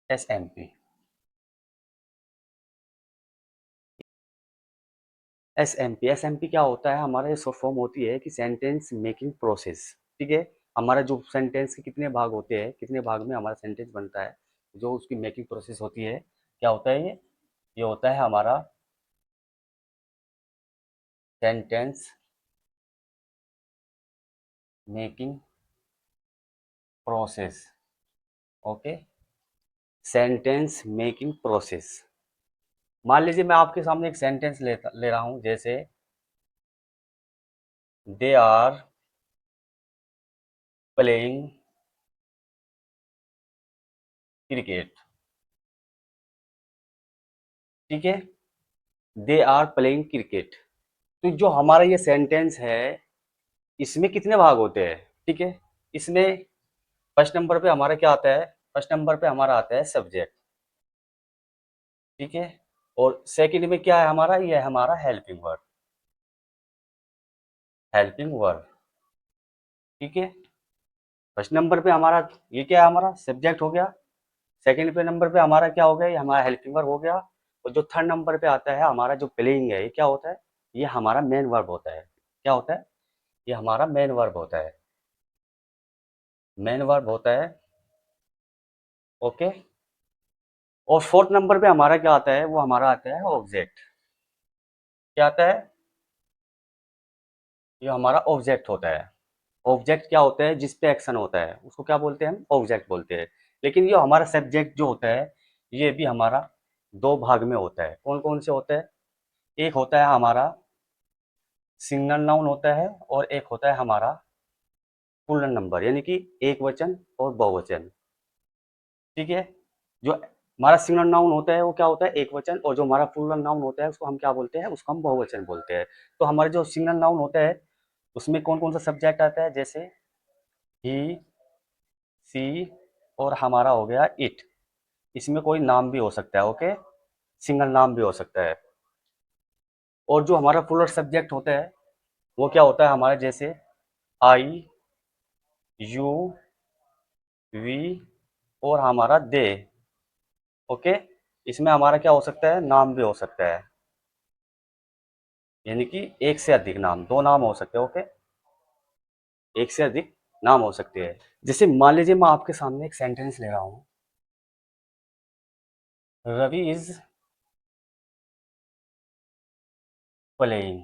SMP. SMP क्या होता है? हमारा ये शॉर्ट फॉर्म होती है कि सेंटेंस मेकिंग प्रोसेस। ठीक है, हमारा जो सेंटेंस के कितने भाग होते हैं, कितने भाग में हमारा सेंटेंस बनता है, जो उसकी मेकिंग प्रोसेस होती है, क्या होता है ये होता है हमारा sentence making process. Okay, sentence making process. मान लीजिए मैं आपके सामने एक सेंटेंस ले रहा हूं, जैसे दे आर प्लेइंग क्रिकेट। ठीक है, दे आर प्लेइंग क्रिकेट। तो जो हमारा ये सेंटेंस है, इसमें कितने भाग होते हैं? ठीक है, इसमें फर्स्ट नंबर पे हमारा क्या आता है? फर्स्ट नंबर पे हमारा आता है सब्जेक्ट। ठीक है, और सेकंड में क्या है हमारा? ये है हमारा हेल्पिंग वर्ब। Helping verb. ठीक है, फर्स्ट नंबर पे हमारा ये क्या है? हमारा सब्जेक्ट हो गया। सेकंड पे नंबर पे हमारा क्या हो गया? ये हमारा हेल्पिंग वर्ब हो गया। और जो थर्ड नंबर पे आता है हमारा जो प्लेइंग है, ये क्या होता है? ये हमारा मेन वर्ब होता है। क्या होता है? ये हमारा मेन वर्ब होता है। मेन वर्ब होता है। ओके, और फोर्थ नंबर पे हमारा क्या आता है? वो हमारा आता है ऑब्जेक्ट। क्या आता है? ये हमारा ऑब्जेक्ट होता है। ऑब्जेक्ट क्या होता है? जिस पे एक्शन होता है उसको क्या बोलते हैं? हम ऑब्जेक्ट बोलते हैं। लेकिन ये हमारा सब्जेक्ट जो होता है, ये भी हमारा दो भाग में होता है। कौन कौन से होता है? एक होता है हमारा सिंगल नाउन होता है, और एक होता है हमारा प्लूरल नंबर, यानी कि एक वचन और बहुवचन। ठीक है, जो हमारा सिंगल नाउन होता है वो क्या होता है? एक वचन। और जो हमारा प्लूरल नाउन होता है उसको हम क्या बोलते हैं? उसको हम बहुवचन बोलते हैं। तो हमारे जो सिंगल नाउन होता है उसमें कौन कौन सा सब्जेक्ट आता है? जैसे ही, सी, और हमारा हो गया इट। इसमें कोई नाम भी हो सकता है। ओके, सिंगल नाम भी हो सकता है। और जो हमारा प्लूरल सब्जेक्ट होता है वो क्या होता है हमारा? जैसे आई, यू, वी, और हमारा दे। ओके, इसमें हमारा क्या हो सकता है? नाम भी हो सकता है, यानी कि एक से अधिक नाम, दो नाम हो सकते हैं। ओके, एक से अधिक नाम हो सकते हैं। जैसे मान लीजिए मैं आपके सामने एक सेंटेंस ले रहा हूं, रवि इज प्लेइंग।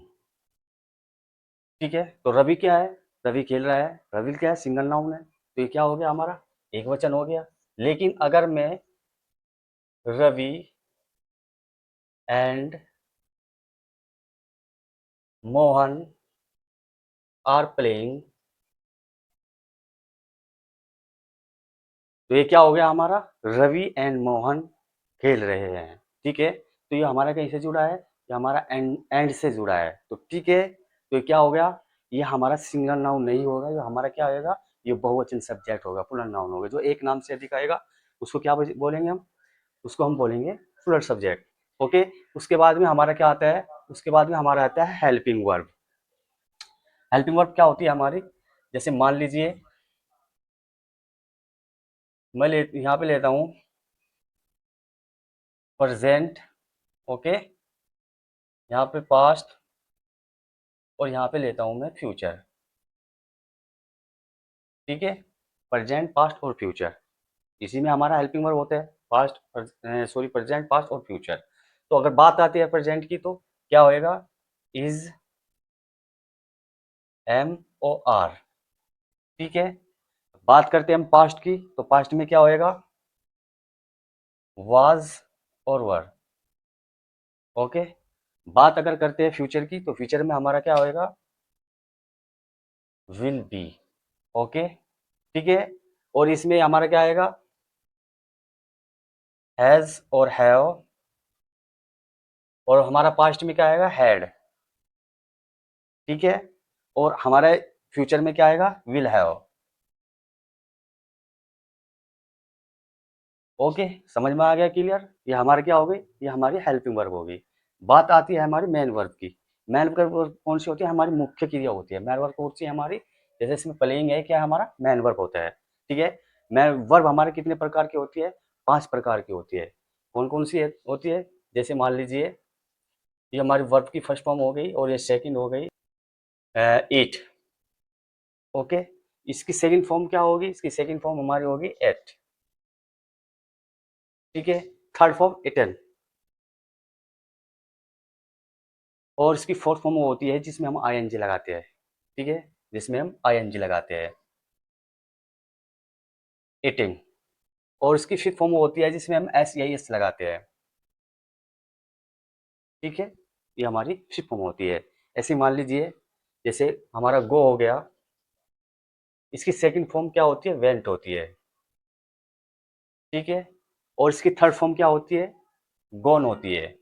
ठीक है, तो रवि क्या है? रवि खेल रहा है। रवि क्या है? सिंगल नाउन है, तो ये क्या हो गया हमारा? एक वचन हो गया। लेकिन अगर मैं Ravi and Mohan are playing, तो ये क्या हो गया हमारा? रवि एंड मोहन खेल रहे हैं। ठीक है, तो ये हमारा कैसे जुड़ा है? ये हमारा एंड से जुड़ा है। तो ठीक है, तो ये क्या हो गया? ये हमारा सिंगल नाउन नहीं होगा, ये हमारा क्या आएगा? ये बहुवचन सब्जेक्ट होगा, प्लूरल नाउन होगा। जो एक नाम से अधिक आएगा उसको क्या बोलेंगे हम? उसको हम बोलेंगे प्लूरल सब्जेक्ट। ओके, उसके बाद में हमारा क्या आता है? उसके बाद में हमारा आता है हेल्पिंग वर्ब। हेल्पिंग वर्ब क्या होती है हमारी? जैसे मान लीजिए मैं यहाँ पे लेता हूँ प्रेजेंट। ओके, यहाँ पे पास्ट, और यहाँ पे लेता हूँ मैं फ्यूचर। ठीक है, प्रेजेंट, पास्ट और फ्यूचर, इसी में हमारा हेल्पिंग वर्ब होता है। प्रेजेंट, पास्ट और फ्यूचर। तो अगर बात आती है प्रेजेंट की, तो क्या होएगा? Is, M, O, R. ठीक है, बात करते हैं हम पास्ट की, तो पास्ट में क्या होएगा? वाज और वर। ओके, बात अगर करते हैं फ्यूचर की, तो फ्यूचर में हमारा क्या होएगा? Will be. ओके, ठीक है, और इसमें हमारा क्या आएगा? हैज और हैव। और हमारा पास्ट में क्या आएगा? हैड। ठीक है, और हमारे फ्यूचर में क्या आएगा? Will have. ओके, समझ में आ गया? क्लियर? ये हमारे क्या हो गई? ये हमारी हेल्पिंग वर्ब होगी। बात आती है हमारी मेन वर्ब की। मेन वर्ब कौन सी होती है? हमारी मुख्य क्रिया होती है। मेन वर्ब कौन सी है हमारी? जैसे इसमें प्लेइंग है, क्या हमारा मेन वर्ब होता है। ठीक है, मेन वर्ब हमारे कितने प्रकार की होती है? 5 प्रकार की होती है। कौन कौन सी होती है? जैसे मान लीजिए ये हमारी वर्ब की फर्स्ट फॉर्म हो गई और ये सेकंड हो गई ईट। ओके, इसकी सेकंड फॉर्म क्या होगी? इसकी सेकंड फॉर्म हमारी होगी एट। ठीक है, थर्ड फॉर्म इटन, और इसकी फोर्थ फॉर्म होती है जिसमें हम आईएनजी लगाते हैं। ठीक है, जिसमें हम आईएनजी लगाते हैं, इटिंग। और इसकी फिफ्थ फॉर्म होती है जिसमें हम एस या एस लगाते हैं। ठीक है, ये हमारी फिफ्थ फॉर्म होती है। ऐसे मान लीजिए जैसे हमारा गो हो गया, इसकी सेकंड फॉर्म क्या होती है? वेंट होती है। ठीक है, और इसकी थर्ड फॉर्म क्या होती है? गॉन होती है।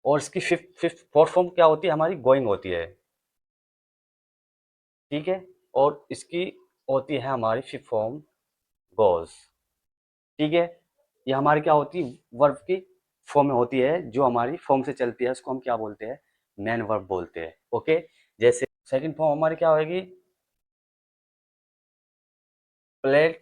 और इसकी फिफ्थ फिफ्थ फोर्थ फॉर्म क्या होती है? हमारी गोइंग होती है। ठीक है, और इसकी होती है हमारी फिफ्थ फॉर्म गोज। ठीक है, ये हमारी क्या होती है? वर्ब की फॉर्म में होती है, जो हमारी फॉर्म से चलती है उसको हम क्या बोलते हैं? मेन वर्ब बोलते हैं। ओके, जैसे सेकंड फॉर्म हमारी क्या होगी? प्लेड।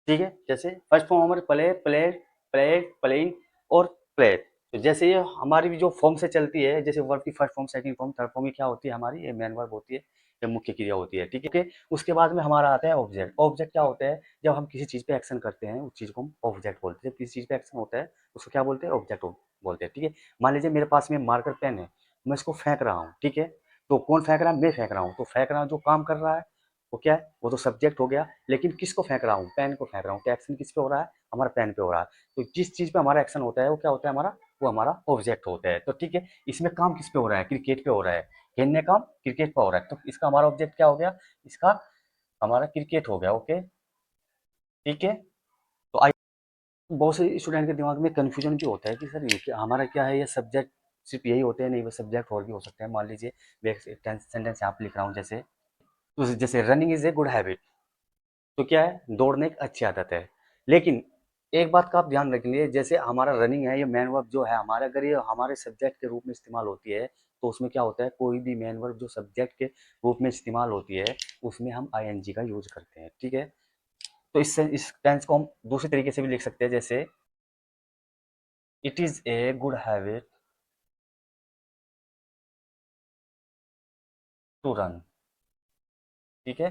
ठीक है, जैसे फर्स्ट फॉर्म हमारी प्ले, प्लेड, प्लेड, प्लेइंग और प्लेड। तो जैसे ये हमारी भी जो फॉर्म से चलती है, जैसे वर्ब की first form, second form, third form, ये क्या होती है? हमारी ये मेन वर्ब होती है, ये मुख्य क्रिया होती है। ठीक है, उसके बाद में हमारा आता है ऑब्जेक्ट। ऑब्जेक्ट क्या होता है? जब हम किसी चीज पे एक्शन करते हैं उस चीज को हम ऑब्जेक्ट बोलते हैं। जब किसी चीज पे एक्शन होता है उसको क्या बोलते हैं? ऑब्जेक्ट बोलते हैं। ठीक है, मान लीजिए मेरे पास में मार्कर पेन है, मैं इसको फेंक रहा हूँ। ठीक है, तो कौन फेंक रहा है? मैं फेंक रहा हूँ। तो फेंक रहा हूँ जो काम कर रहा है वो क्या है? वो तो सब्जेक्ट हो गया। लेकिन किसको फेंक रहा हूँ? पेन को फेंक रहा हूँ। क्या एक्शन किस पे हो रहा है? हमारा पेन पे हो रहा है। तो जिस चीज पे हमारा एक्शन होता है वो क्या होता है? हमारा, वो हमारा ऑब्जेक्ट होता है। तो ठीक है, इसमें काम किस पे हो रहा है? क्रिकेट पे हो रहा है। खेलने काम क्रिकेट पे हो रहा है, तो इसका हमारा ऑब्जेक्ट क्या हो गया? इसका हमारा क्रिकेट हो गया। ओके, ठीक है। तो आई, बहुत से स्टूडेंट के दिमाग में कंफ्यूजन भी होता है कि सर ये हमारा क्या है? ये सब्जेक्ट सिर्फ यही होते हैं? नहीं, वो सब्जेक्ट और भी हो सकते हैं। मान लीजिए मैं एक सेंटेंस यहाँ पे लिख रहा हूँ, जैसे तो जैसे running is a good habit. तो क्या है? दौड़ने एक अच्छी आदत है। लेकिन एक बात का आप ध्यान रखेंगे, जैसे हमारा रनिंग है, ये मेन वर्ब जो है हमारा, अगर ये हमारे सब्जेक्ट के रूप में इस्तेमाल होती है तो उसमें क्या होता है? कोई भी मेन वर्ब जो सब्जेक्ट के रूप में इस्तेमाल होती है उसमें हम आईएनजी का यूज करते हैं। ठीक है, तो इससे इस टेंस को हम दूसरे तरीके से भी लिख सकते हैं, जैसे it is a good habit to run. ठीक है,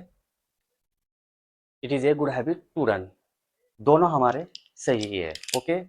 it is a good habit to run, दोनों हमारे सही है। ओके,